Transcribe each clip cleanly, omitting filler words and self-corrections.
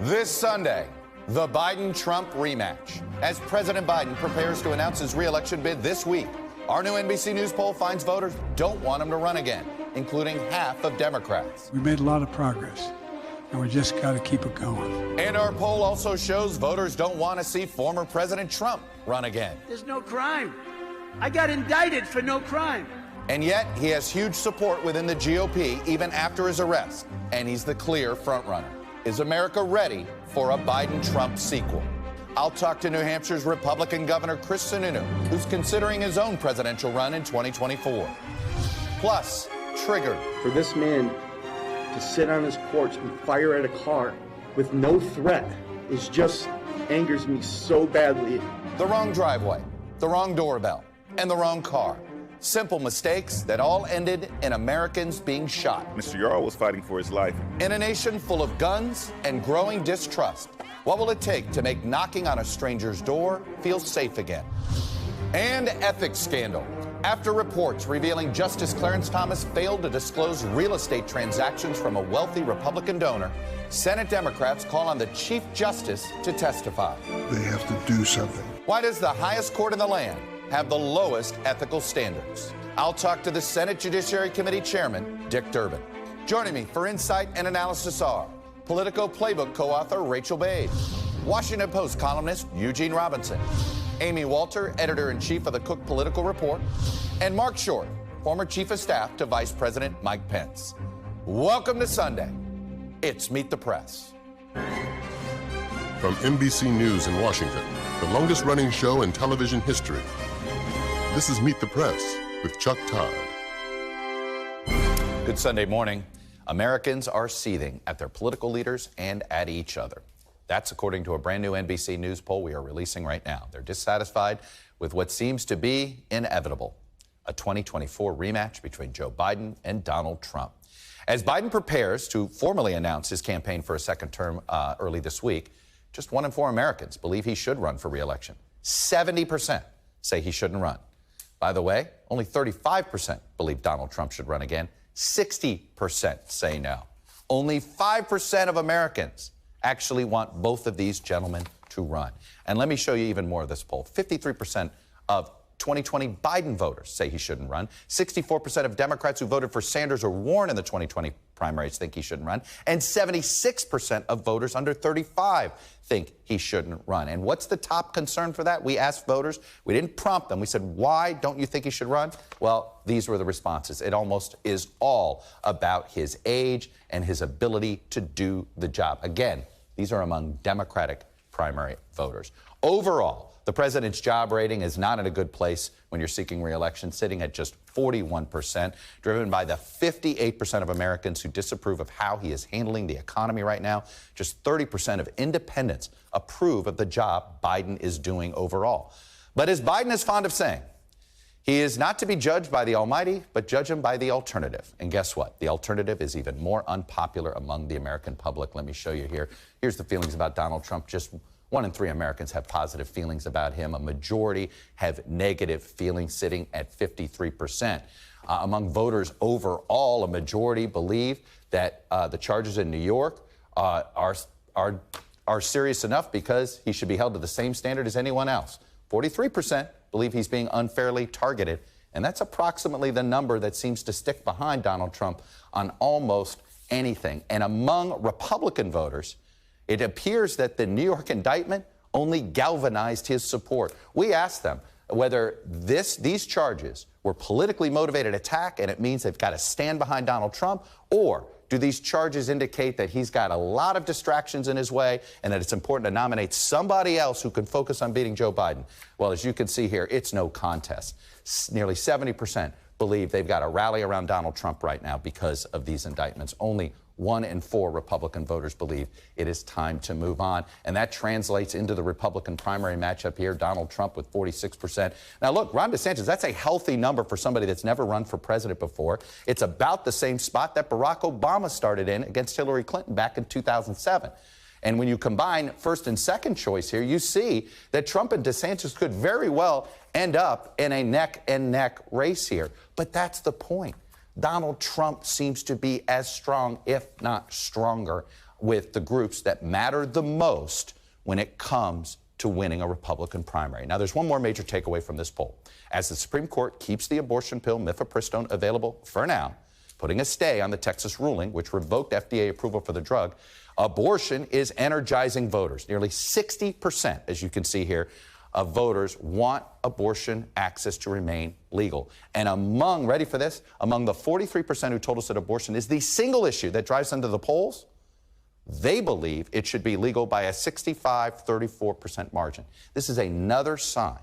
This Sunday, the Biden-Trump rematch. As President Biden prepares to announce his re-election bid this week, our new NBC News poll finds voters don't want him to run again, including half of Democrats. We made a lot of progress, and we just got to keep it going. And our poll also shows voters don't want to see former President Trump run again. There's no crime. I got indicted for no crime. And yet, he has huge support within the GOP even after his arrest, and he's the clear frontrunner. Is America ready for a Biden-Trump sequel? I'll talk to New Hampshire's Republican Governor Chris Sununu, who's considering his own presidential run in 2024. Plus, triggered. For this man to sit on his porch and fire at a car with no threat is just angers me so badly. The wrong driveway, the wrong doorbell, and the wrong car. Simple mistakes that all ended in Americans being shot. Mr. Yarl was fighting for his life. In a nation full of guns and growing distrust, what will it take to make knocking on a stranger's door feel safe again? And ethics scandal. After reports revealing Justice Clarence Thomas failed to disclose real estate transactions from a wealthy Republican donor, Senate Democrats call on the Chief Justice to testify. They have to do something. Why does the highest court in the land have the lowest ethical standards? I'll talk to the Senate Judiciary Committee Chairman, Dick Durbin. Joining me for insight and analysis are Politico Playbook co-author Rachel Bade, Washington Post columnist Eugene Robinson, Amy Walter, editor-in-chief of the Cook Political Report, and Mark Short, former chief of staff to Vice President Mike Pence. Welcome to Sunday. It's Meet the Press. From NBC News in Washington, the longest-running show in television history, this is Meet the Press with Chuck Todd. Good Sunday morning. Americans are seething at their political leaders and at each other. That's according to a brand new NBC News poll we are releasing right now. They're dissatisfied with what seems to be inevitable, a 2024 rematch between Joe Biden and Donald Trump. As Biden prepares to formally announce his campaign for a second term early this week, just 1 in 4 Americans believe he should run for re-election. 70% say he shouldn't run. By the way, only 35% believe Donald Trump should run again. 60% say no. Only 5% of Americans actually want both of these gentlemen to run. And let me show you even more of this poll. 53% of 2020 Biden voters say he shouldn't run. 64% of Democrats who voted for Sanders or Warren in the 2020 primaries think he shouldn't run. And 76% of voters under 35 think he shouldn't run. And what's the top concern for that? We asked voters. We didn't prompt them. We said, why don't you think he should run? Well, these were the responses. It almost is all about his age and his ability to do the job. Again, these are among Democratic primary voters. Overall, the president's job rating is not in a good place when you're seeking re-election, sitting at just 41%, driven by the 58% of Americans who disapprove of how he is handling the economy right now. Just 30% of independents approve of the job Biden is doing overall. But as Biden is fond of saying, he is not to be judged by the almighty, but judge him by the alternative. And guess what? The alternative is even more unpopular among the American public. Let me show you here. Here's the feelings about Donald Trump. Just 1 in 3 Americans have positive feelings about him. A majority have negative feelings, sitting at 53%. Among voters overall, a majority believe that the charges in New York are serious enough because he should be held to the same standard as anyone else. 43% believe he's being unfairly targeted, and that's approximately the number that seems to stick behind Donald Trump on almost anything. And among Republican voters, it appears that the New York indictment only galvanized his support. We asked them whether these charges were politically motivated attack, and it means they've got to stand behind Donald Trump, or do these charges indicate that he's got a lot of distractions in his way and that it's important to nominate somebody else who can focus on beating Joe Biden? Well, as you can see here, it's no contest. Nearly 70% believe they've got to rally around Donald Trump right now because of these indictments. Only 1 in 4 Republican voters believe it is time to move on. And that translates into the Republican primary matchup here. Donald Trump with 46%. Now, look, Ron DeSantis, that's a healthy number for somebody that's never run for president before. It's about the same spot that Barack Obama started in against Hillary Clinton back in 2007. And when you combine first and second choice here, you see that Trump and DeSantis could very well end up in a neck-and-neck race here. But that's the point. Donald Trump seems to be as strong, if not stronger, with the groups that matter the most when it comes to winning a Republican primary. Now, there's one more major takeaway from this poll. As the Supreme Court keeps the abortion pill mifepristone available for now, putting a stay on the Texas ruling, which revoked FDA approval for the drug, abortion is energizing voters. Nearly 60%, as you can see here, of voters want abortion access to remain legal. And among, ready for this, among the 43% who told us that abortion is the single issue that drives them to the polls, they believe it should be legal by a 65-34% margin. This is another sign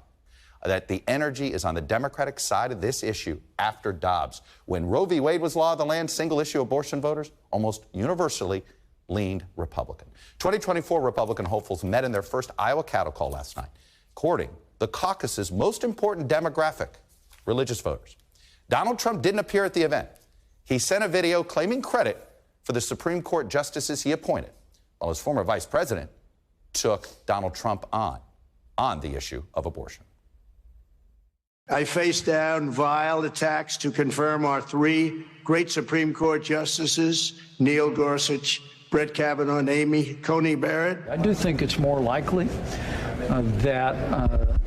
that the energy is on the Democratic side of this issue after Dobbs. When Roe v. Wade was law of the land, single-issue abortion voters almost universally leaned Republican. 2024 Republican hopefuls met in their first Iowa cattle call last night, courting the caucus's most important demographic, religious voters. Donald Trump didn't appear at the event. He sent a video claiming credit for the Supreme Court justices he appointed, while his former vice president took Donald Trump on the issue of abortion. I face down vile attacks to confirm our three great Supreme Court justices, Neil Gorsuch, Brett Kavanaugh, and Amy Coney Barrett. I do think it's more likely that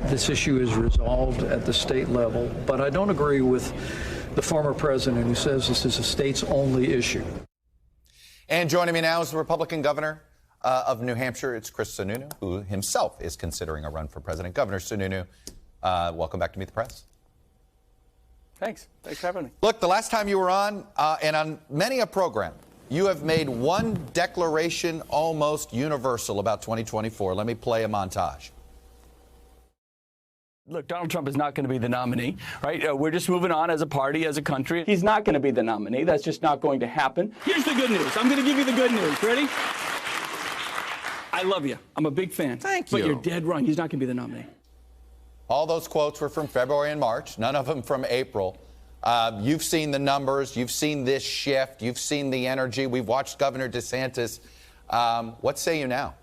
this issue is resolved at the state level, but I don't agree with the former president who says this is a states-only issue. And joining me now is the Republican governor of New Hampshire. It's Chris Sununu, who himself is considering a run for president. Governor Sununu, welcome back to Meet the Press. Thanks for having me. Look, the last time you were on, and on many a program, you have made one declaration almost universal about 2024. Let me play a montage. Look, Donald Trump is not going to be the nominee, right? We're just moving on as a party, as a country. He's not going to be the nominee. That's just not going to happen. Here's the good news. I'm going to give you the good news. Ready? I love you. I'm a big fan. Thank you. But you're dead wrong. He's not going to be the nominee. All those quotes were from February and March, none of them from April. You've seen the numbers. You've seen this shift. You've seen the energy. We've watched Governor DeSantis. What say you now?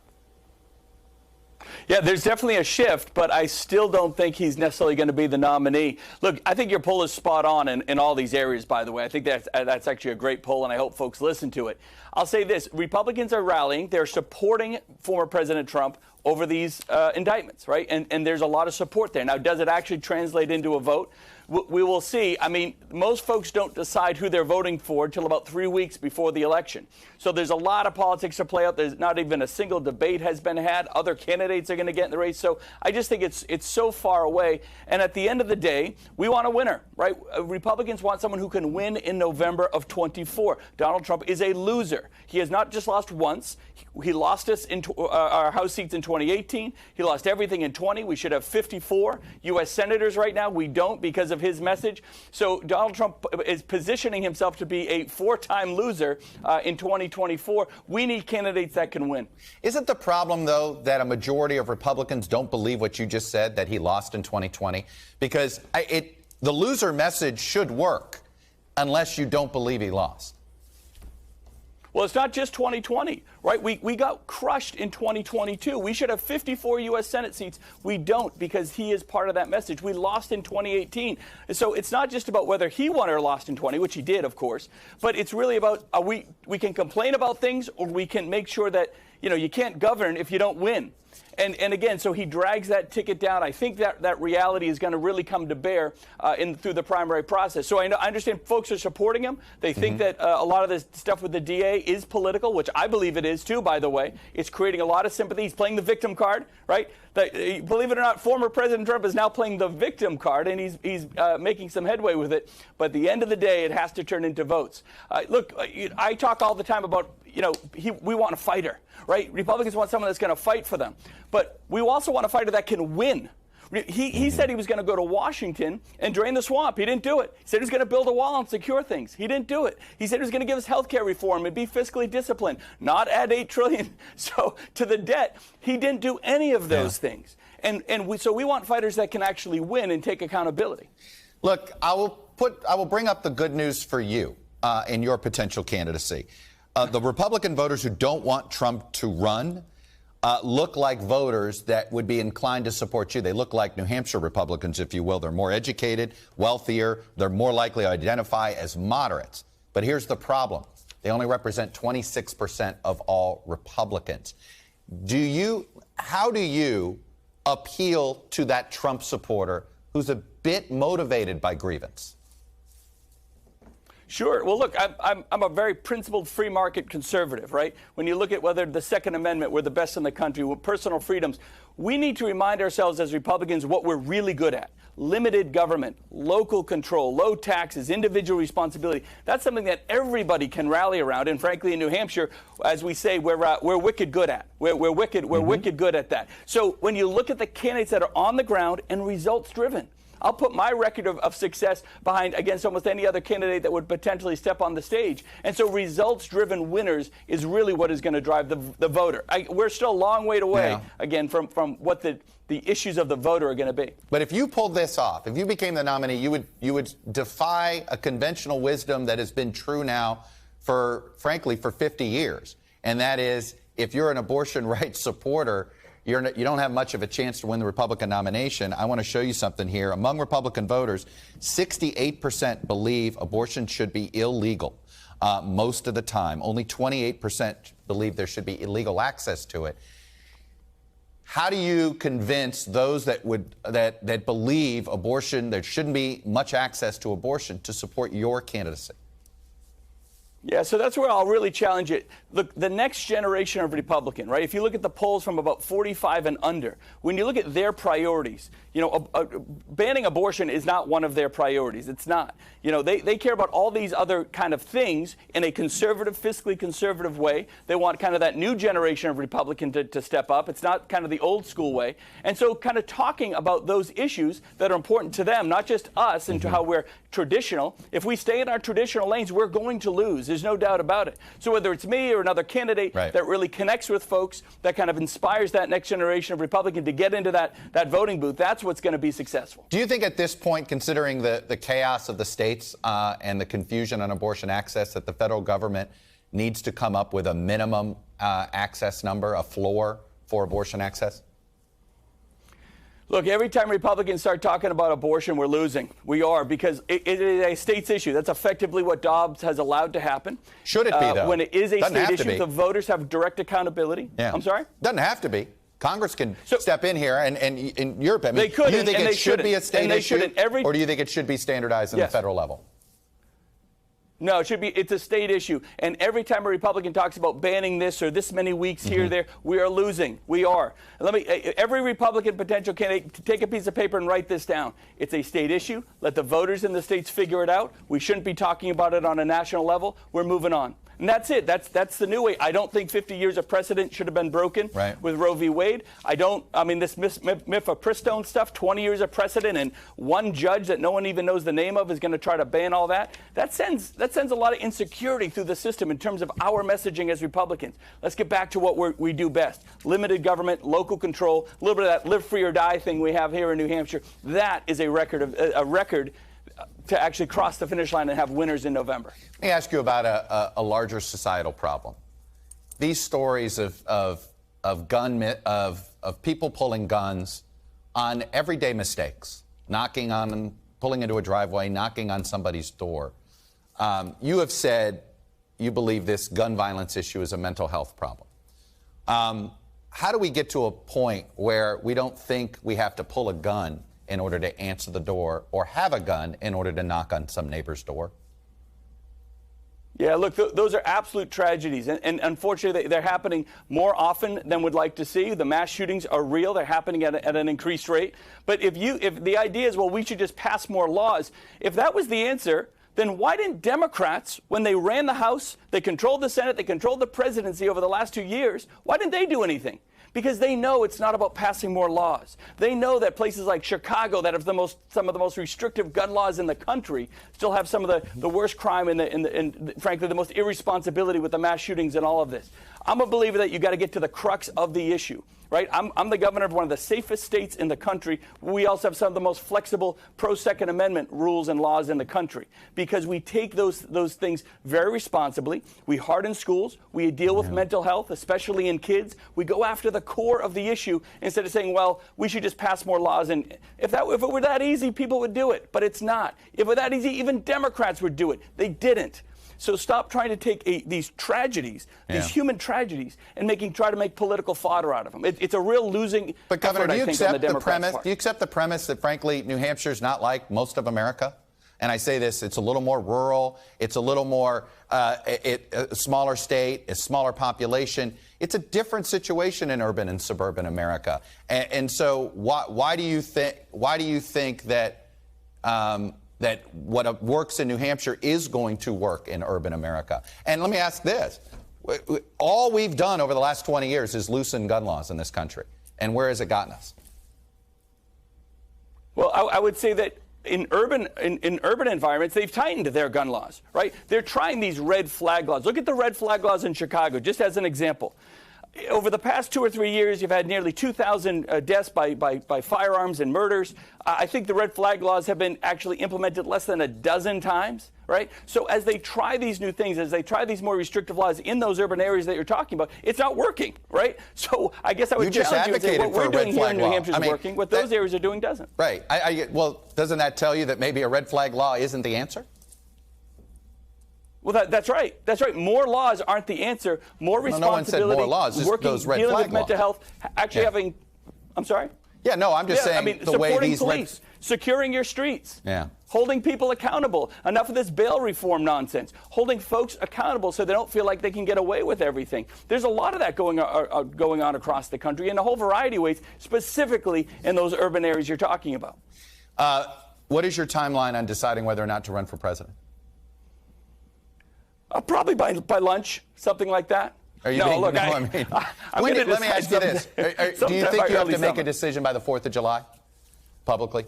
Yeah, there's definitely a shift, but I still don't think he's necessarily going to be the nominee. Look, I think your poll is spot on in all these areas, by the way. I think that's actually a great poll, and I hope folks listen to it. I'll say this. Republicans are rallying. They're supporting former President Trump over these indictments, right? And there's a lot of support there. Now, does it actually translate into a vote? We will see. I mean, most folks don't decide who they're voting for until about 3 weeks before the election. So there's a lot of politics to play out. There's not even a single debate has been had. Other candidates are going to get in the race. So I just think it's so far away. And at the end of the day, we want a winner, right? Republicans want someone who can win in November of 24. Donald Trump is a loser. He has not just lost once. He lost us in our House seats in 2018. He lost everything in 20. We should have 54 U.S. senators right now. We don't because of his message. So Donald Trump is positioning himself to be a four-time loser in 2024. We need candidates that can win. Isn't the problem, though, that a majority of Republicans don't believe what you just said, that he lost in 2020? Because the loser message should work unless you don't believe he lost. Well, it's not just 2020, right? We got crushed in 2022. We should have 54 U.S. Senate seats. We don't because he is part of that message. We lost in 2018. So it's not just about whether he won or lost in 20, which he did, of course, but it's really about we can complain about things or we can make sure that, you can't govern if you don't win. And again, so he drags that ticket down. I think that reality is going to really come to bear through the primary process. So I understand folks are supporting him. They think that a lot of this stuff with the DA is political, which I believe it is too, by the way. It's creating a lot of sympathy. He's playing the victim card, right? Believe it or not, former President Trump is now playing the victim card, and he's making some headway with it. But at the end of the day, it has to turn into votes. Look, I talk all the time about, we want a fighter, right? Republicans want someone that's going to fight for them. But we also want a fighter that can win. He said he was going to go to Washington and drain the swamp. He didn't do it. He said he was going to build a wall and secure things. He didn't do it. He said he was going to give us health care reform and be fiscally disciplined, not add $8 trillion to the debt. He didn't do any of those things. So we want fighters that can actually win and take accountability. Look, I will bring up the good news for you in your potential candidacy. The Republican voters who don't want Trump to run look like voters that would be inclined to support you. They look like New Hampshire Republicans, if you will. They're more educated, wealthier. They're more likely to identify as moderates. But here's the problem. They only represent 26% of all Republicans. How do you appeal to that Trump supporter who's a bit motivated by grievance? Sure. Well, look, I'm a very principled free market conservative, right? When you look at whether the Second Amendment, we're the best in the country, with personal freedoms, we need to remind ourselves as Republicans what we're really good at. Limited government, local control, low taxes, individual responsibility. That's something that everybody can rally around. And frankly, in New Hampshire, as we say, we're wicked good at. We're wicked good at that. So when you look at the candidates that are on the ground and results driven, I'll put my record of success behind against almost any other candidate that would potentially step on the stage. And so results-driven winners is really what is going to drive the voter. We're still a long way away, again, from what the issues of the voter are going to be. But if you pulled this off, if you became the nominee, you would defy a conventional wisdom that has been true now frankly, for 50 years. And that is, if you're an abortion rights supporter, you don't have much of a chance to win the Republican nomination. I want to show you something here. Among Republican voters, 68% believe abortion should be illegal most of the time. Only 28% believe there should be illegal access to it. How do you convince those that believe abortion, there shouldn't be much access to abortion, to support your candidacy? Yeah, so that's where I'll really challenge it. Look, the next generation of Republican, right? If you look at the polls from about 45 and under, when you look at their priorities, banning abortion is not one of their priorities. It's not. They care about all these other kind of things in a conservative, fiscally conservative way. They want kind of that new generation of Republican to step up. It's not kind of the old school way. And so kind of talking about those issues that are important to them, not just us, and to how we're traditional. If we stay in our traditional lanes, we're going to lose. There's no doubt about it. So whether it's me or another candidate that really connects with folks, that kind of inspires that next generation of Republican to get into that voting booth, that's what's going to be successful. Do you think at this point, considering the chaos of the states and the confusion on abortion access, that the federal government needs to come up with a minimum access number, a floor for abortion access? Look, every time Republicans start talking about abortion, we're losing. We are, because it is a state's issue. That's effectively what Dobbs has allowed to happen. Should it be, though? When it is a state issue, the voters have direct accountability. Yeah. I'm sorry? Doesn't have to be. Congress can step in here, and in your opinion, they could, do you think and it should be a state issue, or do you think it should be standardized on the federal level? No, it should be. It's a state issue. And every time a Republican talks about banning this or this many weeks here, there, we are losing. We are. Every Republican potential candidate, take a piece of paper and write this down. It's a state issue. Let the voters in the states figure it out. We shouldn't be talking about it on a national level. We're moving on. And that's it. That's the new way. I don't think 50 years of precedent should have been broken with Roe v. Wade. This mifepristone stuff, 20 years of precedent, and one judge that no one even knows the name of is going to try to ban all that. That sends a lot of insecurity through the system in terms of our messaging as Republicans. Let's get back to what we do best. Limited government, local control, a little bit of that live free or die thing we have here in New Hampshire. That is a record to actually cross the finish line and have winners in November. Let me ask you about a larger societal problem. These stories of people pulling guns on everyday mistakes, pulling into a driveway, knocking on somebody's door. You have said you believe this gun violence issue is a mental health problem. How do we get to a point where we don't think we have to pull a gun in order to answer the door, or have a gun in order to knock on some neighbor's door? Yeah, look, those are absolute tragedies. And unfortunately, they're happening more often than we'd like to see. The mass shootings are real. They're happening at an increased rate. But if the idea is, well, we should just pass more laws, if that was the answer, then why didn't Democrats, when they ran the House, they controlled the Senate, they controlled the presidency over the last 2 years, why didn't they do anything? Because they know it's not about passing more laws. They know that places like Chicago, that have some of the most restrictive gun laws in the country, still have some of the worst crime and frankly the most irresponsibility with the mass shootings and all of this. I'm a believer that you got to get to the crux of the issue. Right? I'm the governor of one of the safest states in the country. We also have some of the most flexible pro-Second Amendment rules and laws in the country, because we take those things very responsibly. We harden schools. We deal with mental health, especially in kids. We go after the core of the issue instead of saying, well, we should just pass more laws. And if it were that easy, people would do it. But it's not. If it were that easy, even Democrats would do it. They didn't. So stop trying to take these tragedies, these human tragedies, and try to make political fodder out of them. It's a real losing. But Governor, effort, do you accept the premise? part. Do you accept the premise that, frankly, New Hampshire's not like most of America? And I say this, it's a little more rural, it's a little more a smaller state, a smaller population. It's a different situation in urban and suburban America. And so why do you think that that what works in New Hampshire is going to work in urban America? And let me ask this. All we've done over the last 20 years is loosen gun laws in this country. And where has it gotten us? Well, I would say that in urban environments, they've tightened their gun laws, right? They're trying these red flag laws. Look at the red flag laws in Chicago, just as an example. Over the past 2 or 3 years, you've had nearly 2,000 deaths by firearms and murders. I think the red flag laws have been actually implemented less than a dozen times, right? So as they try these new things, as they try these more restrictive lalaws in those urban areas that you're talking about, it's not working, right? So I guess I would challenge you and say what we're doing here in New Hampshire is working. What those areas are doing doesn't. Right. Well, doesn't that tell you that maybe a red flag law isn't the answer? Well, that's right. That's right. More laws aren't the answer. More responsibility. No one said more laws. Just working, those red dealing flag with mental health. Actually having. I'm sorry. Yeah. No. I'm just saying the way these police, securing your streets. Yeah. Holding people accountable. Enough of this bail reform nonsense. Holding folks accountable so they don't feel like they can get away with everything. There's a lot of that going on across the country in a whole variety of ways, specifically in those urban areas you're talking about. What is your timeline on deciding whether or not to run for president? Probably by lunch, something like that. Let me ask you this. Do you think you have to make a decision by the 4th of July, publicly?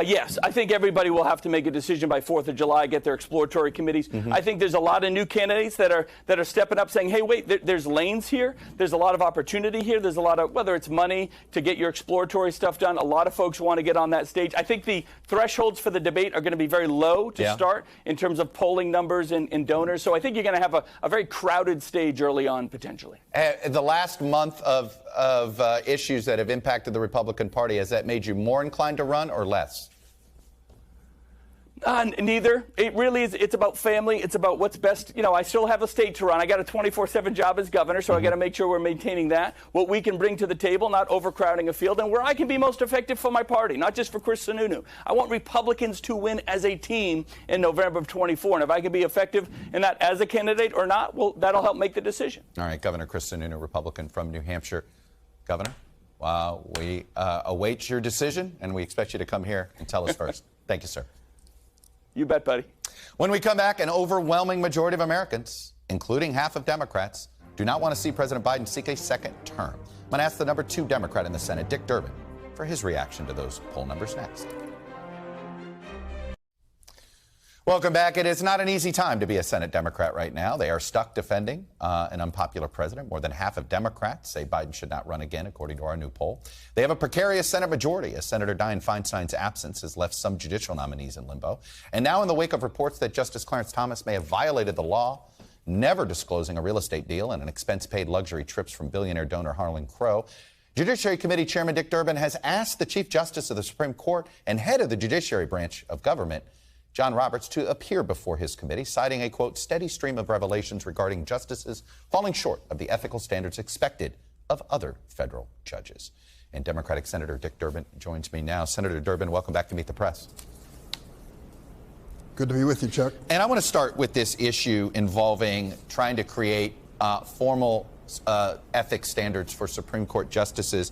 Yes, I think everybody will have to make a decision by 4th of July, get their exploratory committees. I think there's a lot of new candidates that are stepping up saying, hey, wait, there's lanes here. There's a lot of opportunity here. There's a lot of, whether it's money to get your exploratory stuff done, a lot of folks want to get on that stage. I think the thresholds for the debate are going to be very low to start in terms of polling numbers and donors. So I think you're going to have a very crowded stage early on, potentially. The last month of issues that have impacted the Republican Party, has that made you more inclined to run or less? Neither. It really is. It's about family. It's about what's best. You know, I still have a state to run. I got a 24/7 job as governor, so I got to make sure we're maintaining that. What we can bring to the table, not overcrowding a field, and where I can be most effective for my party, not just for Chris Sununu. I want Republicans to win as a team in November of 24, and if I can be effective in that as a candidate or not, well, that'll help make the decision. All right, Governor Chris Sununu, Republican from New Hampshire. Governor, we await your decision, and we expect you to come here and tell us first. Thank you, sir. You bet, buddy. When we come back, an overwhelming majority of Americans, including half of Democrats, do not want to see President Biden seek a second term. I'm going to ask the number 2 Democrat in the Senate, Dick Durbin, for his reaction to those poll numbers next. Welcome back. It is not an easy time to be a Senate Democrat right now. They are stuck defending an unpopular president. More than half of Democrats say Biden should not run again, according to our new poll. They have a precarious Senate majority, as Senator Dianne Feinstein's absence has left some judicial nominees in limbo. And now in the wake of reports that Justice Clarence Thomas may have violated the law, never disclosing a real estate deal and an expense-paid luxury trips from billionaire donor Harlan Crow, Judiciary Committee Chairman Dick Durbin has asked the Chief Justice of the Supreme Court and head of the judiciary branch of government, John Roberts, to appear before his committee, citing a, quote, steady stream of revelations regarding justices falling short of the ethical standards expected of other federal judges. And Democratic Senator Dick Durbin joins me now. Senator Durbin, welcome back to Meet the Press. Good to be with you, Chuck. And I want to start with this issue involving trying to create formal ethics standards for Supreme Court justices.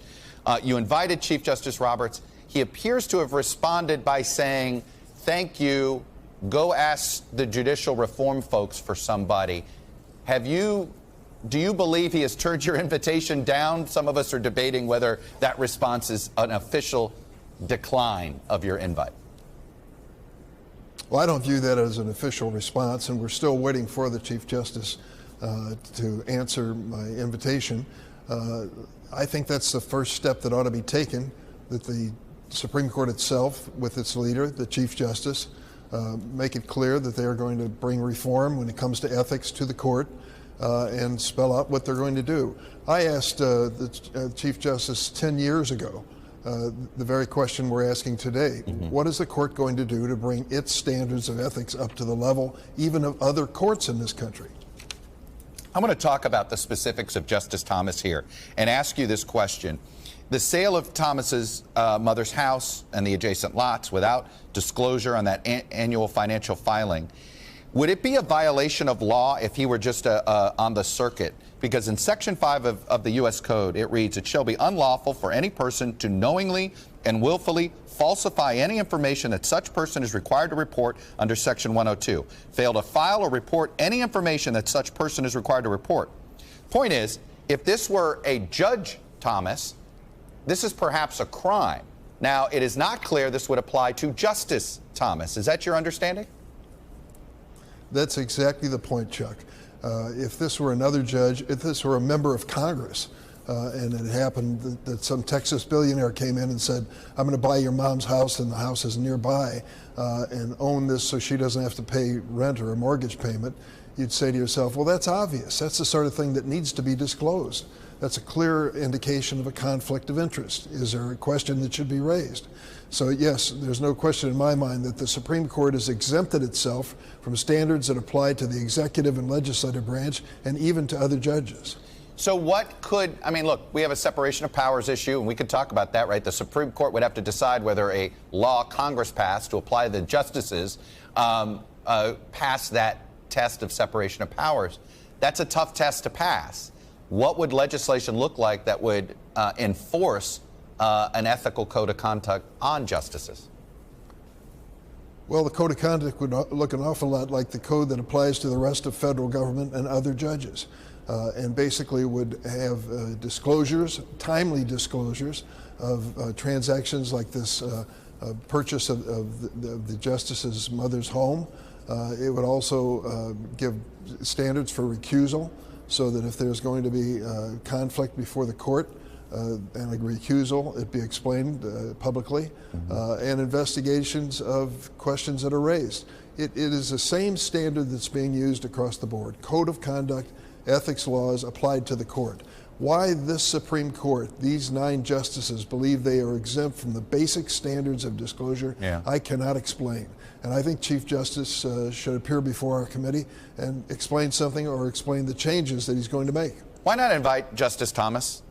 You invited Chief Justice Roberts. He appears to have responded by saying, thank you, go ask the judicial reform folks for somebody. Do you believe he has turned your invitation down? Some of us are debating whether that response is an official decline of your invite. Well, I don't view that as an official response, and we're still waiting for the Chief Justice to answer my invitation. I think that's the first step that ought to be taken, that the Supreme Court itself, with its leader, the Chief Justice, make it clear that they are going to bring reform when it comes to ethics to the court and spell out what they're going to do. I asked the Chief Justice 10 years ago the very question we're asking today. What is the court going to do to bring its standards of ethics up to the level even of other courts in this country? I want to talk about the specifics of Justice Thomas here and ask you this question. The sale of Thomas's mother's house and the adjacent lots without disclosure on that annual financial filing, would it be a violation of law if he were just on the circuit? Because in Section 5 of the U.S. Code, it reads, it shall be unlawful for any person to knowingly and willfully falsify any information that such person is required to report under Section 102. Fail to file or report any information that such person is required to report. Point is, if this were a Judge Thomas, this is perhaps a crime. Now, it is not clear this would apply to Justice Thomas. Is that your understanding? That's exactly the point, Chuck. If this were another judge, if this were a member of Congress, and it happened that some Texas billionaire came in and said, I'm going to buy your mom's house and the house is nearby, and own this so she doesn't have to pay rent or a mortgage payment, you'd say to yourself, well, that's obvious. That's the sort of thing that needs to be disclosed. That's a clear indication of a conflict of interest. Is there a question that should be raised? So yes, there's no question in my mind that the Supreme Court has exempted itself from standards that apply to the executive and legislative branch and even to other judges. So what could, I mean, look, we have a separation of powers issue, and we could talk about that, right? The Supreme Court would have to decide whether a law Congress passed to apply to the justices pass that test of separation of powers. That's a tough test to pass. What would legislation look like that would enforce an ethical code of conduct on justices? Well, the code of conduct would look an awful lot like the code that applies to the rest of federal government and other judges, and basically would have disclosures, timely disclosures of transactions like this purchase of the justice's mother's home. It would also give standards for recusal, so that if there's going to be conflict before the court and a recusal, it be explained publicly, and investigations of questions that are raised. It is the same standard that's being used across the board. Code of conduct, ethics laws applied to the court. Why this Supreme Court, these 9 justices, believe they are exempt from the basic standards of disclosure, I cannot explain. And I think Chief Justice should appear before our committee and explain something or explain the changes that he's going to make. Why not invite Justice Thomas?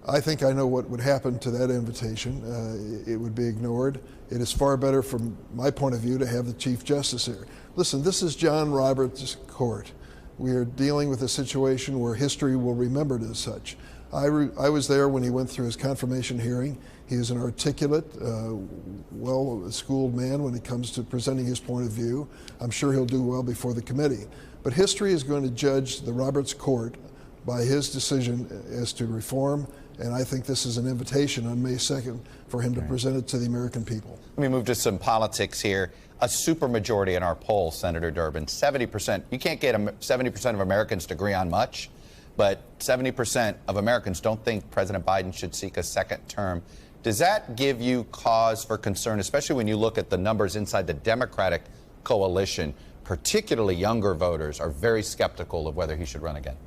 I think I know what would happen to that invitation. It would be ignored. It is far better from my point of view to have the Chief Justice here. Listen, this is John Roberts' court. We are dealing with a situation where history will remember it as such. I was there when he went through his confirmation hearing. He is an articulate, well-schooled man when it comes to presenting his point of view. I'm sure he'll do well before the committee. But history is going to judge the Roberts Court by his decision as to reform, and I think this is an invitation on May 2nd for him to present it to the American people. Let me move to some politics here. A supermajority in our poll, Senator Durbin, 70%. You can't get 70% of Americans to agree on much, but 70% of Americans don't think President Biden should seek a second term. Does that give you cause for concern, especially when you look at the numbers inside the Democratic coalition? Particularly younger voters are very skeptical of whether he should run again.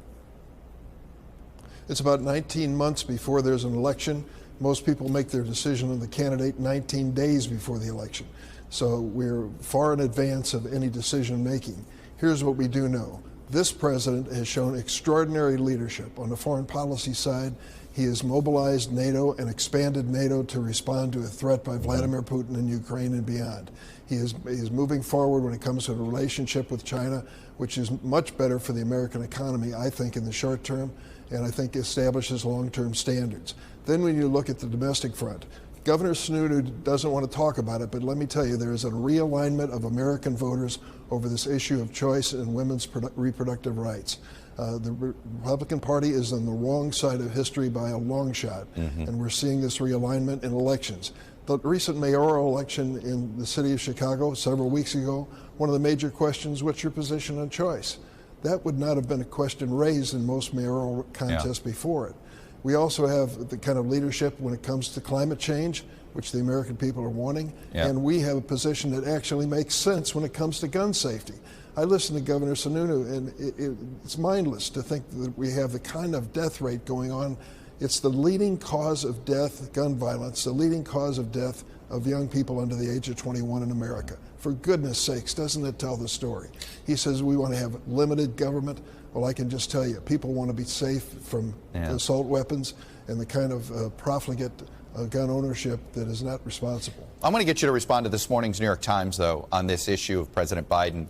It's about 19 months before there's an election. Most people make their decision on the candidate 19 days before the election. So we're far in advance of any decision making. Here's what we do know. This president has shown extraordinary leadership. On the foreign policy side, he has mobilized NATO and expanded NATO to respond to a threat by Vladimir Putin in Ukraine and beyond. He is moving forward when it comes to a relationship with China, which is much better for the American economy, I think, in the short term, and I think establishes long-term standards. Then when you look at the domestic front, Governor Sununu doesn't want to talk about it, but let me tell you, there is a realignment of American voters over this issue of choice and women's reproductive rights. The Republican Party is on the wrong side of history by a long shot, and we're seeing this realignment in elections. The recent mayoral election in the city of Chicago several weeks ago, one of the major questions, what's your position on choice? That would not have been a question raised in most mayoral contests before it. We also have the kind of leadership when it comes to climate change, which the American people are wanting, and we have a position that actually makes sense when it comes to gun safety. I listened to Governor Sununu, and it's mindless to think that we have the kind of death rate going on It's the leading cause of death, gun violence, the leading cause of death of young people under the age of 21 in America. For goodness sakes, doesn't it tell the story? He says we want to have limited government. Well, I can just tell you, people want to be safe from assault weapons and the kind of profligate gun ownership that is not responsible. I'm going to get you to respond to this morning's New York Times, though, on this issue of President Biden.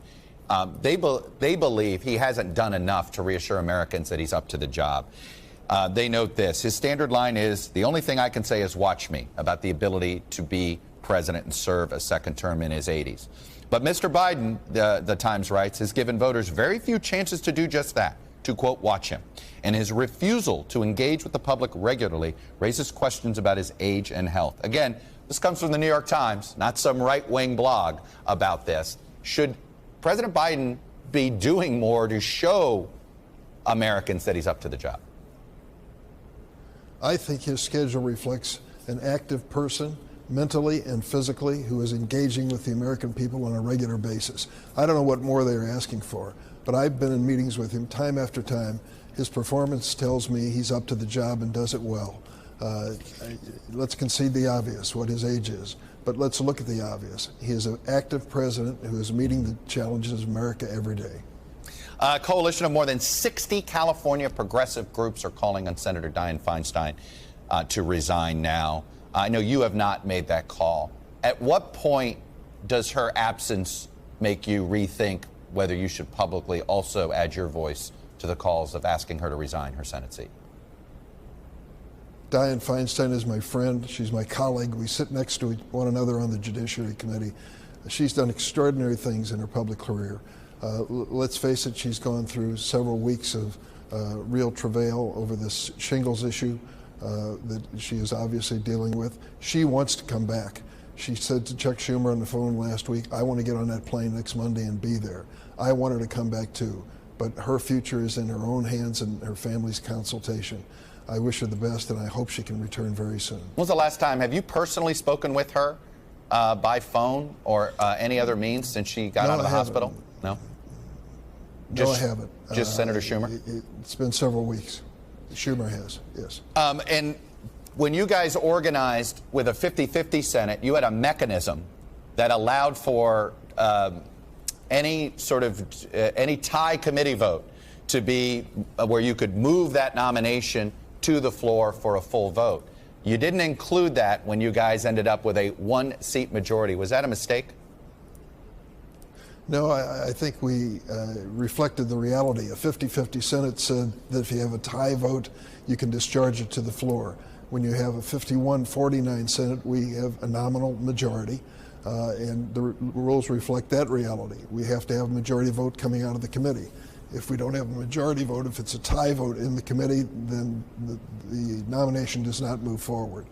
They believe he hasn't done enough to reassure Americans that he's up to the job. They note this. His standard line is, the only thing I can say is watch me, about the ability to be president and serve a second term in his 80s. But Mr. Biden, the Times writes, has given voters very few chances to do just that, to, quote, watch him. And his refusal to engage with the public regularly raises questions about his age and health. Again, this comes from the New York Times, not some right-wing blog about this. Should President Biden be doing more to show Americans that he's up to the job? I think his schedule reflects an active person, mentally and physically, who is engaging with the American people on a regular basis. I don't know what more they're asking for, but I've been in meetings with him time after time. His performance tells me he's up to the job and does it well. Let's concede the obvious, what his age is, but let's look at the obvious. He is an active president who is meeting the challenges of America every day. A coalition of more than 60 California progressive groups are calling on Senator Dianne Feinstein to resign now. I know you have not made that call. At what point does her absence make you rethink whether you should publicly also add your voice to the calls of asking her to resign her Senate seat? Dianne Feinstein is my friend. She's my colleague. We sit next to one another on the Judiciary Committee. She's done extraordinary things in her public career. Let's face it, she's gone through several weeks of real travail over this shingles issue that she is obviously dealing with. She wants to come back. She said to Chuck Schumer on the phone last week, I want to get on that plane next Monday and be there. I want her to come back too, but her future is in her own hands and her family's consultation. I wish her the best, and I hope she can return very soon. When was the last time, have you personally spoken with her by phone or any other means since she got out of the hospital? No? No, I haven't. Just Senator Schumer? It's been several weeks. Schumer has, yes. And when you guys organized with a 50-50 Senate, you had a mechanism that allowed for any sort of any tie committee vote to be where you could move that nomination to the floor for a full vote. You didn't include that when you guys ended up with a one-seat majority. Was that a mistake? No, I think we reflected the reality. A 50-50 Senate said that if you have a tie vote, you can discharge it to the floor. When you have a 51-49 Senate, we have a nominal majority, and the rules reflect that reality. We have to have a majority vote coming out of the committee. If we don't have a majority vote, if it's a tie vote in the committee, then the nomination does not move forward.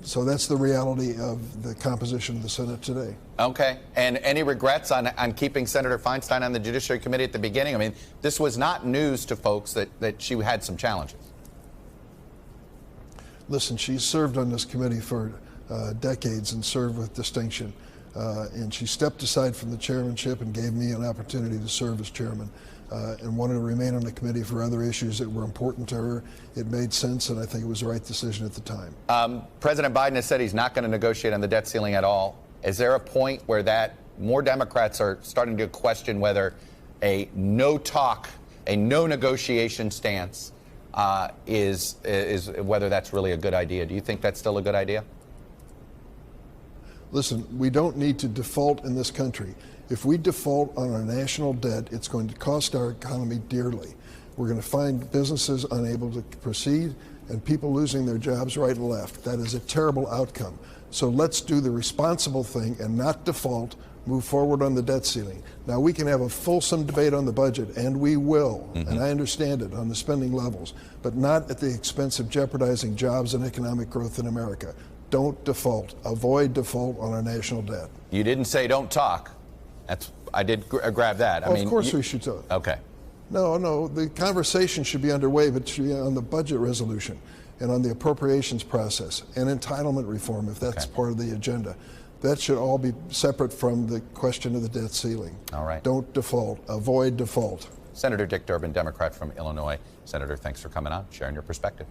So that's the reality of the composition of the Senate today. Okay. And any regrets on keeping Senator Feinstein on the Judiciary Committee at the beginning? I mean, this was not news to folks that she had some challenges. Listen, she's served on this committee for decades and served with distinction. And she stepped aside from the chairmanship and gave me an opportunity to serve as chairman. And wanted to remain on the committee for other issues that were important to her. It made sense, and I think it was the right decision at the time. President Biden has said he's not going to negotiate on the debt ceiling at all. Is there a point where more Democrats are starting to question whether a no negotiation stance is whether that's really a good idea? Do you think that's still a good idea? Listen, we don't need to default in this country. If we default on our national debt, it's going to cost our economy dearly. We're going to find businesses unable to proceed and people losing their jobs right and left. That is a terrible outcome. So let's do the responsible thing and not default, move forward on the debt ceiling. Now, we can have a fulsome debate on the budget, and we will, and I understand it, on the spending levels, but not at the expense of jeopardizing jobs and economic growth in America. Don't default. Avoid default on our national debt. You didn't say don't talk. I did grab that. I mean, of course we should talk. Okay. No, the conversation should be underway, but should be on the budget resolution and on the appropriations process and entitlement reform, if that's part of the agenda. That should all be separate from the question of the debt ceiling. All right. Don't default. Avoid default. Senator Dick Durbin, Democrat from Illinois. Senator, thanks for coming on, sharing your perspective.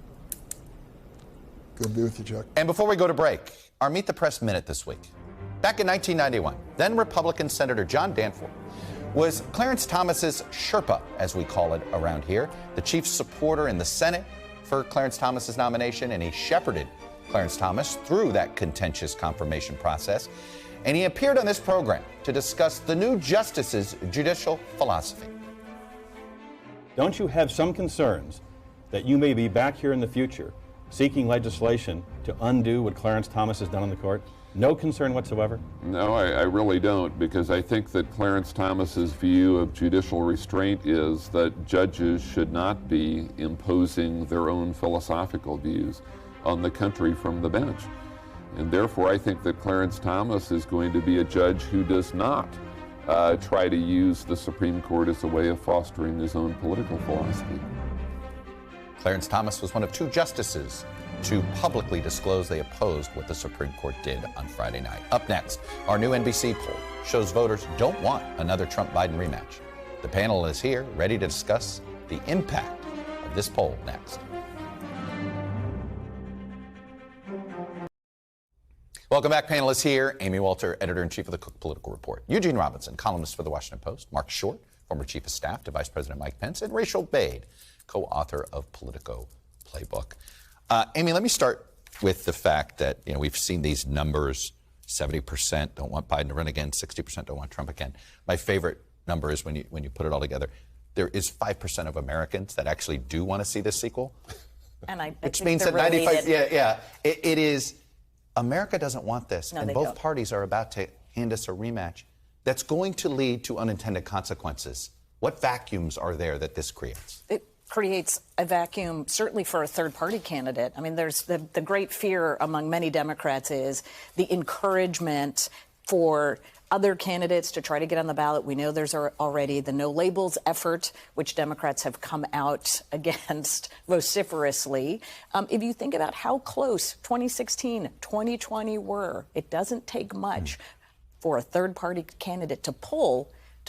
Good to be with you, Chuck. And before we go to break, our Meet the Press Minute this week. Back in 1991, then Republican Senator John Danforth was Clarence Thomas's Sherpa, as we call it around here, the chief supporter in the Senate for Clarence Thomas's nomination, and he shepherded Clarence Thomas through that contentious confirmation process. And he appeared on this program to discuss the new justice's judicial philosophy. Don't you have some concerns that you may be back here in the future seeking legislation to undo what Clarence Thomas has done on the court? No concern whatsoever? No, I really don't, because I think that Clarence Thomas's view of judicial restraint is that judges should not be imposing their own philosophical views on the country from the bench. And therefore, I think that Clarence Thomas is going to be a judge who does not try to use the Supreme Court as a way of fostering his own political philosophy. Clarence Thomas was one of two justices to publicly disclose they opposed what the Supreme Court did on Friday night. Up next, our new NBC poll shows voters don't want another Trump-Biden rematch. The panel is here, ready to discuss the impact of this poll next. Welcome back, panelists here. Amy Walter, editor-in-chief of the Cook Political Report. Eugene Robinson, columnist for The Washington Post. Mark Short, former chief of staff to Vice President Mike Pence. And Rachel Bade, co-author of Politico Playbook. Amy, let me start with the fact that, we've seen these numbers. 70% don't want Biden to run again. 60% don't want Trump again. My favorite number is when you put it all together, there is 5% of Americans that actually do want to see this sequel. And which means that 95, it is. America doesn't want this, and both parties are about to hand us a rematch that's going to lead to unintended consequences. What vacuums are there that this creates? It creates a vacuum, certainly for a third-party candidate. I mean, there's the great fear among many Democrats is the encouragement for other candidates to try to get on the ballot. We know there's already the no labels effort, which Democrats have come out against vociferously. If you think about how close 2016, 2020 were, it doesn't take much for a third-party candidate to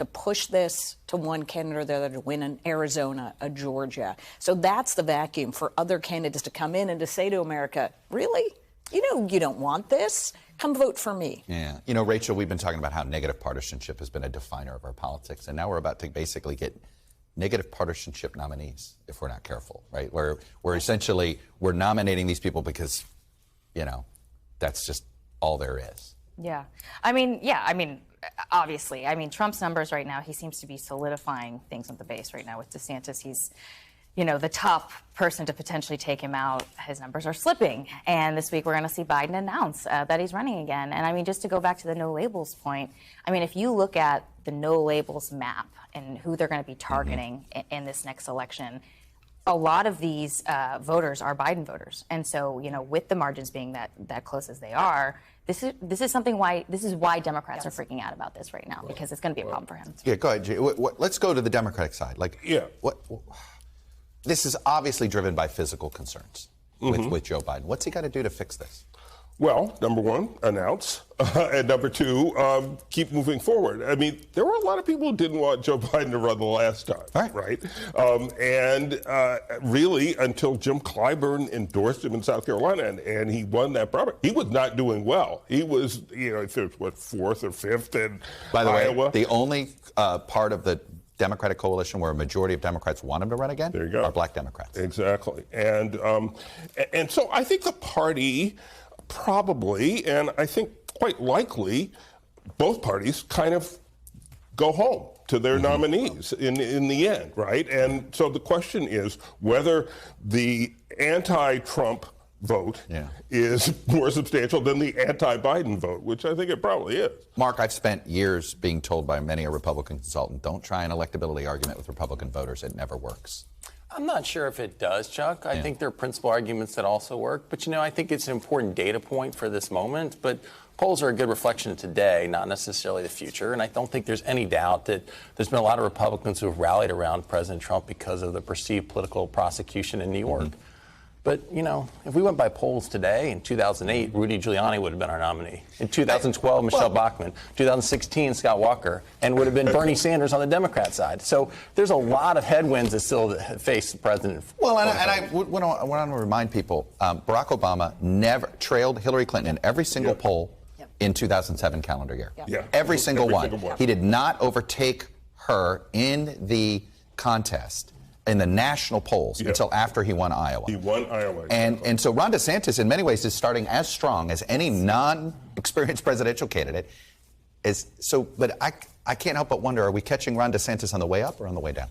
push this to one candidate or the other to win in Arizona, a Georgia. So that's the vacuum for other candidates to come in and to say to America, really? You don't want this? Come vote for me. Yeah. Rachel, we've been talking about how negative partisanship has been a definer of our politics, and now we're about to basically get negative partisanship nominees if we're not careful, right? Where essentially we're nominating these people because, that's just all there is. Yeah. Obviously. Trump's numbers right now, he seems to be solidifying things on the base right now with DeSantis. He's the top person to potentially take him out. His numbers are slipping. And this week we're going to see Biden announce that he's running again. And just to go back to the no labels point, if you look at the no labels map and who they're going to be targeting in this next election, a lot of these voters are Biden voters. And so, with the margins being that close as they are, this is why Democrats are freaking out about this right now, because it's going to be a problem for him. Yeah, go ahead, Jay. Let's go to the Democratic side. This is obviously driven by physical concerns with Joe Biden. What's he got to do to fix this? Well, number one, announce. And number two, keep moving forward. There were a lot of people who didn't want Joe Biden to run the last time, right? Really, until Jim Clyburn endorsed him in South Carolina and he won that primary, he was not doing well. He was, fourth or fifth in By the Iowa. way, the only part of the Democratic coalition where a majority of Democrats want him to run again are black Democrats. Exactly. And so I think the party probably, and I think quite likely, both parties kind of go home to their nominees in the end, right? And so the question is whether the anti-Trump vote is more substantial than the anti-Biden vote, which I think it probably is. Mark, I've spent years being told by many a Republican consultant, don't try an electability argument with Republican voters. It never works. I'm not sure if it does, Chuck. I think there are principal arguments that also work. But, I think it's an important data point for this moment. But polls are a good reflection of today, not necessarily the future. And I don't think there's any doubt that there's been a lot of Republicans who have rallied around President Trump because of the perceived political prosecution in New York. But, you know, if we went by polls today, in 2008, Rudy Giuliani would have been our nominee. In 2012, Michelle Bachmann. 2016, Scott Walker. And would have been Bernie Sanders on the Democrat side. So there's a lot of headwinds that still face the president. Well, and I want to remind people, Barack Obama never trailed Hillary Clinton in every single poll in 2007 calendar year. Every single one. He did not overtake her in the contest in the national polls until after he won Iowa. He won Iowa. And so Ron DeSantis, in many ways, is starting as strong as any non-experienced presidential candidate. But I can't help but wonder, are we catching Ron DeSantis on the way up or on the way down?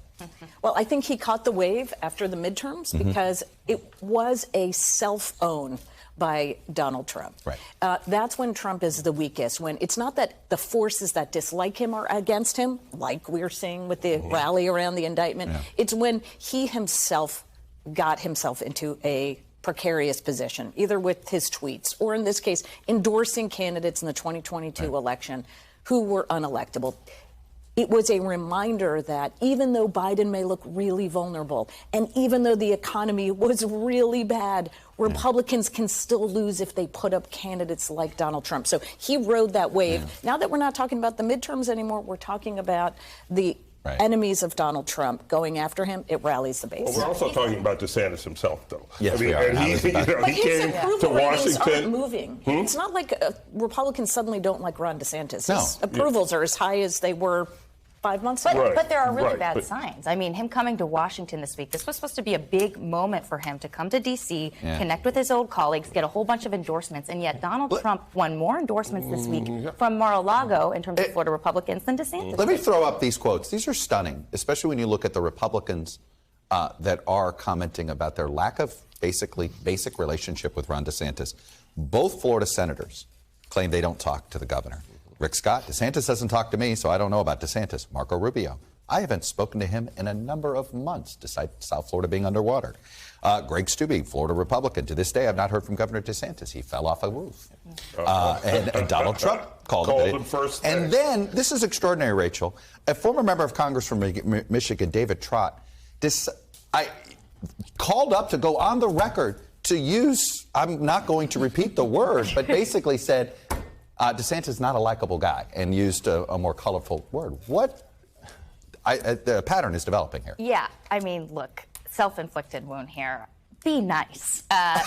Well, I think he caught the wave after the midterms because it was a self-own by Donald Trump. Right. That's when Trump is the weakest, when it's not that the forces that dislike him are against him, like we're seeing with the rally around the indictment. It's when he himself got himself into a precarious position, either with his tweets or, in this case, endorsing candidates in the 2022 election who were unelectable. It was a reminder that even though Biden may look really vulnerable, and even though the economy was really bad, Republicans can still lose if they put up candidates like Donald Trump. So he rode that wave. Now that we're not talking about the midterms anymore, we're talking about the enemies of Donald Trump going after him. It rallies the base. Well, we're also talking about DeSantis himself, though. Yes, we are. And he came to Washington. Aren't moving. It's not like Republicans suddenly don't like Ron DeSantis. No. His approvals are as high as they were 5 months ago. But there are really bad signs. I mean, him coming to Washington this week, this was supposed to be a big moment for him to come to D.C., connect with his old colleagues, get a whole bunch of endorsements, and yet Donald Trump won more endorsements this week from Mar-a-Lago in terms of Florida Republicans than DeSantis. Let me throw up these quotes. These are stunning, especially when you look at the Republicans that are commenting about their lack of basic relationship with Ron DeSantis. Both Florida senators claim they don't talk to the governor. Rick Scott, DeSantis doesn't talk to me, so I don't know about DeSantis. Marco Rubio, I haven't spoken to him in a number of months, despite South Florida being underwater. Greg Steube, Florida Republican. To this day, I've not heard from Governor DeSantis. He fell off a roof. And Donald Trump called him first. And then, this is extraordinary, Rachel. A former member of Congress from Michigan, David Trott, called up to go on the record to use, I'm not going to repeat the word, but basically said, DeSantis is not a likable guy, and used a more colorful word. The pattern is developing here. Yeah, I mean, look, self-inflicted wound here. Be nice.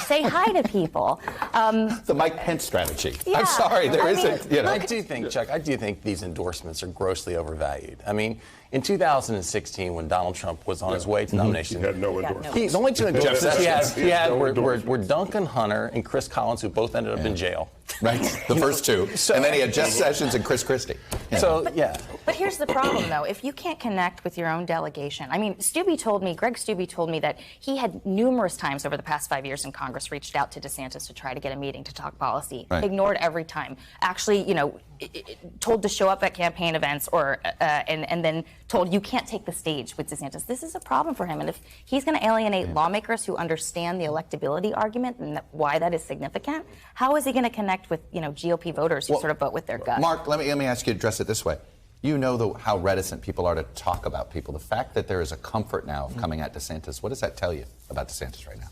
Say hi to people. The Mike Pence strategy. I'm sorry, there isn't. I do think, Chuck, these endorsements are grossly overvalued. I mean, in 2016, when Donald Trump was on his way to nomination, he had no endorsements. The only two endorsements he had were Duncan Hunter and Chris Collins, who both ended up in jail. Right, the first two. And then he had Jeff Sessions and Chris Christie. But here's the problem, though. If you can't connect with your own delegation, I mean, Greg Steube told me that he had numerous times over the past 5 years in Congress reached out to DeSantis to try to get a meeting to talk policy. Ignored every time. Actually, told to show up at campaign events and then told you can't take the stage with DeSantis. This is a problem for him. And if he's going to alienate lawmakers who understand the electability argument and why that is significant, how is he going to connect with GOP voters who sort of vote with their gut? Mark, let me ask you to address it this way. You know how reticent people are to talk about people. The fact that there is a comfort now of coming at DeSantis, what does that tell you about DeSantis right now?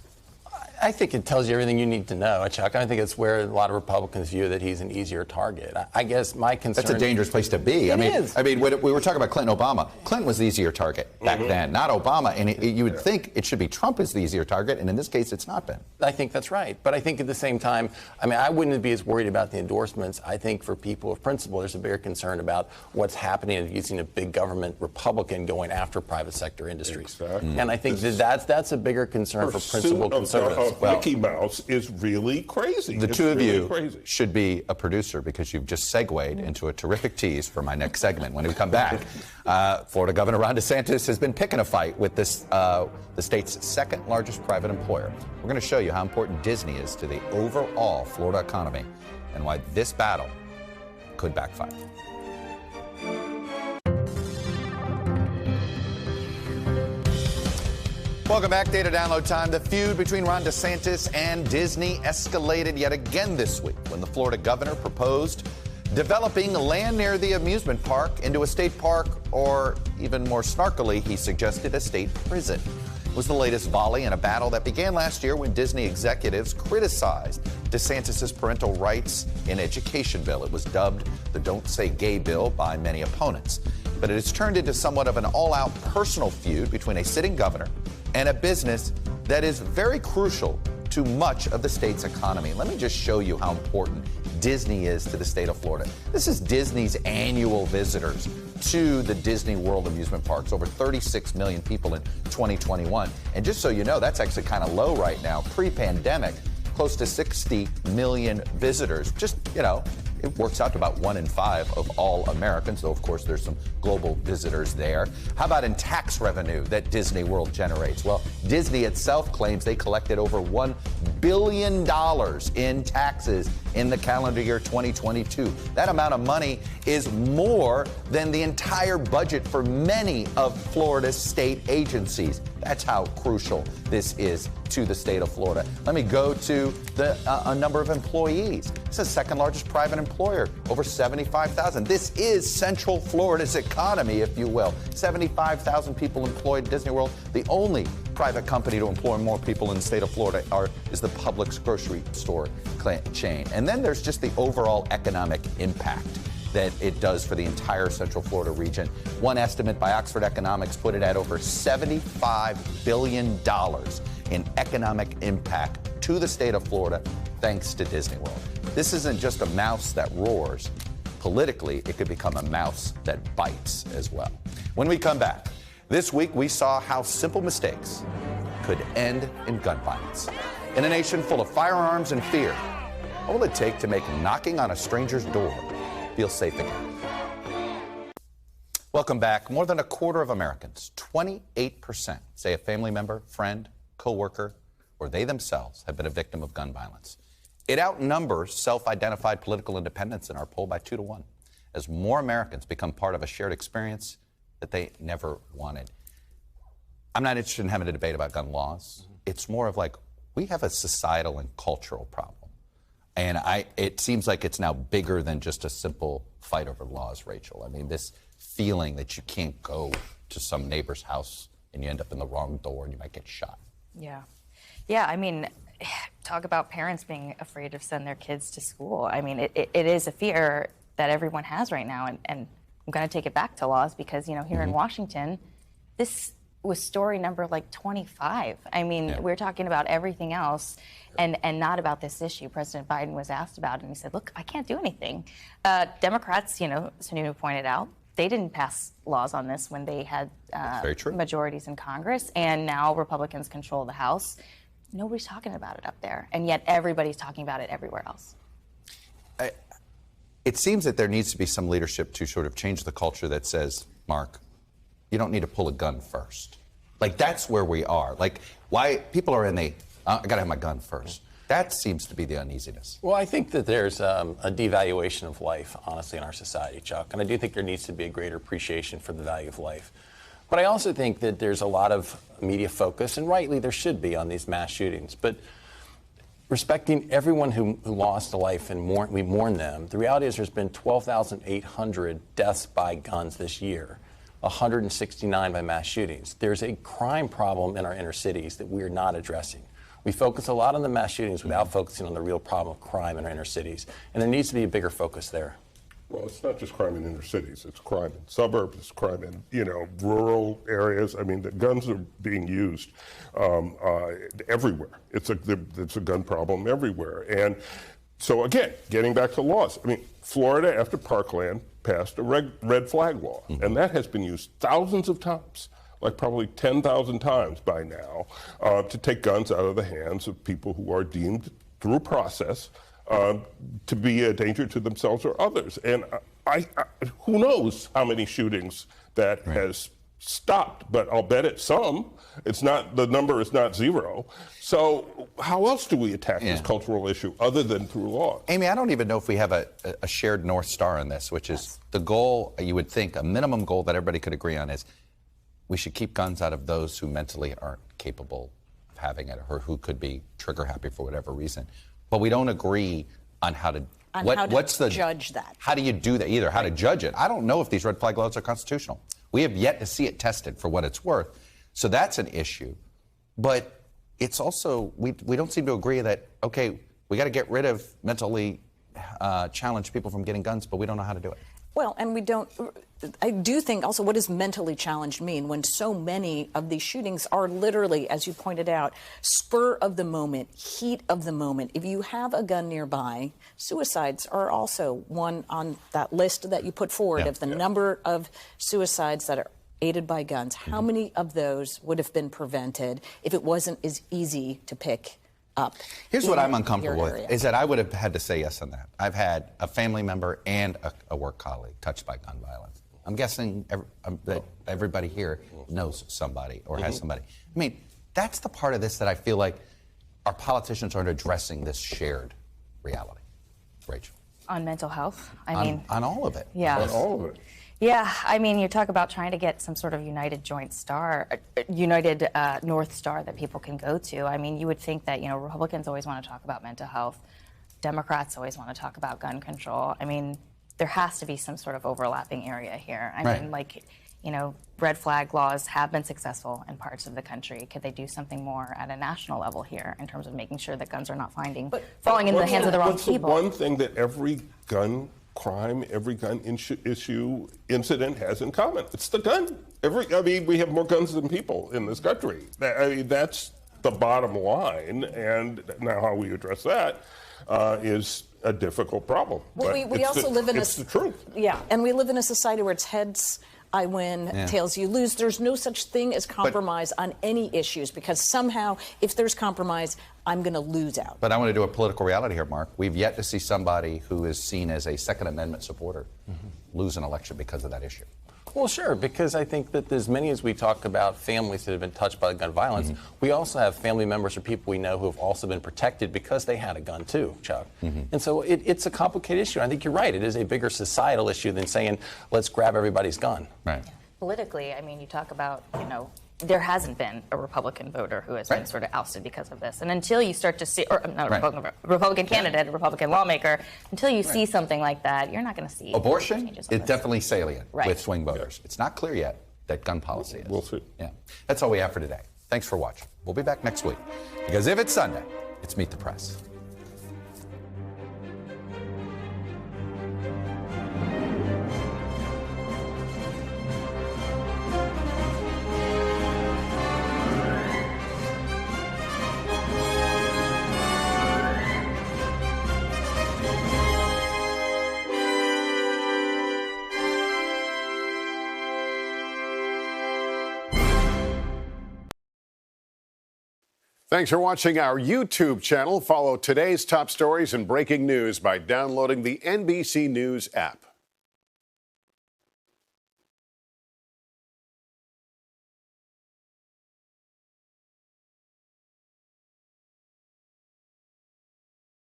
I think it tells you everything you need to know, Chuck. I think it's where a lot of Republicans view that he's an easier target. I guess my concern... That's a dangerous place to be. It is. I mean, when we were talking about Clinton, Obama. Clinton was the easier target back then, not Obama. And you would think it should be Trump is the easier target, and in this case, it's not been. I think that's right. But I think at the same time, I wouldn't be as worried about the endorsements. I think for people of principle, there's a bigger concern about what's happening and using a big government Republican going after private sector industries. Exactly. And I think that's a bigger concern for principled conservatives. Mickey Mouse is really crazy. The two of you should be a producer because you've just segued into a terrific tease for my next segment. When we come back, Florida Governor Ron DeSantis has been picking a fight with the state's second largest private employer. We're going to show you how important Disney is to the overall Florida economy and why this battle could backfire. Welcome back. Data download time. The feud between Ron DeSantis and Disney escalated yet again this week when the Florida governor proposed developing land near the amusement park into a state park, or even more snarkily, he suggested a state prison. was the latest volley in a battle that began last year when Disney executives criticized DeSantis' parental rights in education bill. It was dubbed the Don't Say Gay bill by many opponents. But it has turned into somewhat of an all-out personal feud between a sitting governor and a business that is very crucial to much of the state's economy. Let me just show you how important Disney is to the state of Florida. This is Disney's annual visitors to the Disney World amusement parks, over 36 million people in 2021. And just so you know, that's actually kind of low right now. Pre-pandemic, close to 60 million visitors. Just, you know, it works out to about 1 in 5 of all Americans, though, of course, there's some global visitors there. How about in tax revenue that Disney World generates? Well, Disney itself claims they collected over $1 billion in taxes in the calendar year 2022. That amount of money is more than the entire budget for many of Florida's state agencies. That's how crucial this is to the state of Florida. Let me go to a number of employees. It's the second largest private employer, over 75,000. This is Central Florida's economy, if you will. 75,000 people employed at Disney World. The only private company to employ more people in the state of Florida is the Publix grocery store chain. And then there's just the overall economic impact that it does for the entire Central Florida region. One estimate by Oxford Economics put it at over $75 billion in economic impact to the state of Florida thanks to Disney World. This isn't just a mouse that roars. Politically, it could become a mouse that bites as well. When we come back, this week we saw how simple mistakes could end in gun violence. In a nation full of firearms and fear, what will it take to make knocking on a stranger's door feel safe again? Welcome back. More than a quarter of Americans, 28%, say a family member, friend, co-worker, or they themselves have been a victim of gun violence. It outnumbers self-identified political independents in our poll by 2 to 1, as more Americans become part of a shared experience that they never wanted. I'm not interested in having a debate about gun laws. It's more of like, we have a societal and cultural problem. And it seems like it's now bigger than just a simple fight over laws, Rachel. I mean, this feeling that you can't go to some neighbor's house and you end up in the wrong door and you might get shot. Yeah. Yeah, I mean, talk about parents being afraid to send their kids to school. I mean, it is a fear that everyone has right now. And I'm going to take it back to laws because, you know, here in Washington, this was story number like 25. I mean, we're talking about everything else and not about this issue. President Biden was asked about it and he said, look, I can't do anything. Democrats, you know, Sununu pointed out, they didn't pass laws on this when they had majorities in Congress, and now Republicans control the House. Nobody's talking about it up there, and yet everybody's talking about it everywhere else. It seems that there needs to be some leadership to sort of change the culture that says, Mark, you don't need to pull a gun first. Like, that's where we are. Like, why people are in I got to have my gun first. That seems to be the uneasiness. Well, I think that there's a devaluation of life, honestly, in our society, Chuck. And I do think there needs to be a greater appreciation for the value of life. But I also think that there's a lot of media focus, and rightly there should be, on these mass shootings. But respecting everyone who lost a life and we mourn them, the reality is there's been 12,800 deaths by guns this year, 169 by mass shootings. There's a crime problem in our inner cities that we're not addressing. We focus a lot on the mass shootings without focusing on the real problem of crime in our inner cities. And there needs to be a bigger focus there. Well, it's not just crime in inner cities. It's crime in suburbs. It's crime in, rural areas. I mean, the guns are being used everywhere. It's a gun problem everywhere. And so, again, getting back to laws. I mean, Florida, after Parkland, passed a red flag law. And that has been used thousands of times, like probably 10,000 times by now, to take guns out of the hands of people who are deemed through a process to be a danger to themselves or others. And who knows how many shootings that has stopped, but I'll bet it's some. The number is not zero. So how else do we attack this cultural issue other than through law? Amy, I don't even know if we have a shared North Star on this, which is the goal, you would think, a minimum goal that everybody could agree on is we should keep guns out of those who mentally aren't capable of having it or who could be trigger happy for whatever reason. But we don't agree on how to judge that. How do you do that either? How to judge it? I don't know if these red flag laws are constitutional. We have yet to see it tested for what it's worth. So that's an issue. But it's also, we don't seem to agree that, okay, we got to get rid of mentally challenged people from getting guns, but we don't know how to do it. Well, and we don't. I do think also, what does mentally challenged mean when so many of these shootings are literally, as you pointed out, spur of the moment, heat of the moment? If you have a gun nearby, suicides are also one on that list that you put forward of the number of suicides that are aided by guns. How many of those would have been prevented if it wasn't as easy to pick up? Here's what I'm uncomfortable with, is that I would have had to say yes on that. I've had a family member and a work colleague touched by gun violence. I'm guessing that everybody here knows somebody or has somebody. I mean, that's the part of this that I feel like our politicians aren't addressing this shared reality. Rachel. On mental health? I mean, on all of it. Yeah. On all of it. Yeah, I mean, you talk about trying to get some sort of united North Star that people can go to. I mean, you would think that, Republicans always want to talk about mental health. Democrats always want to talk about gun control. I mean, there has to be some sort of overlapping area here. I mean, red flag laws have been successful in parts of the country. Could they do something more at a national level here in terms of making sure that guns are not falling into the hands of the wrong people? One thing that every gun crime, every gun incident has in common. It's the gun. We have more guns than people in this country. I mean, that's the bottom line. And now how we address that is a difficult problem. Well, we also live in it's the truth. Yeah, and we live in a society where it's heads I win, tails you lose. There's no such thing as compromise on any issues, because somehow, if there's compromise, I'm going to lose out. But I want to do a political reality here, Mark. We've yet to see somebody who is seen as a Second Amendment supporter lose an election because of that issue. Well, sure, because I think that as many as we talk about families that have been touched by gun violence, we also have family members or people we know who have also been protected because they had a gun too, Chuck. And so it's a complicated issue. I think you're right. It is a bigger societal issue than saying, let's grab everybody's gun. Right. Politically, I mean, you talk about, there hasn't been a Republican voter who has been sort of ousted because of this. And until you start to see, or not a Republican candidate, a Republican lawmaker, until you see something like that, you're not going to see abortion is definitely salient with swing voters. It's not clear yet that gun policy is. We'll see. Yeah. That's all we have for today. Thanks for watching. We'll be back next week, because if it's Sunday, it's Meet the Press. Thanks for watching our YouTube channel. Follow today's top stories and breaking news by downloading the NBC News app.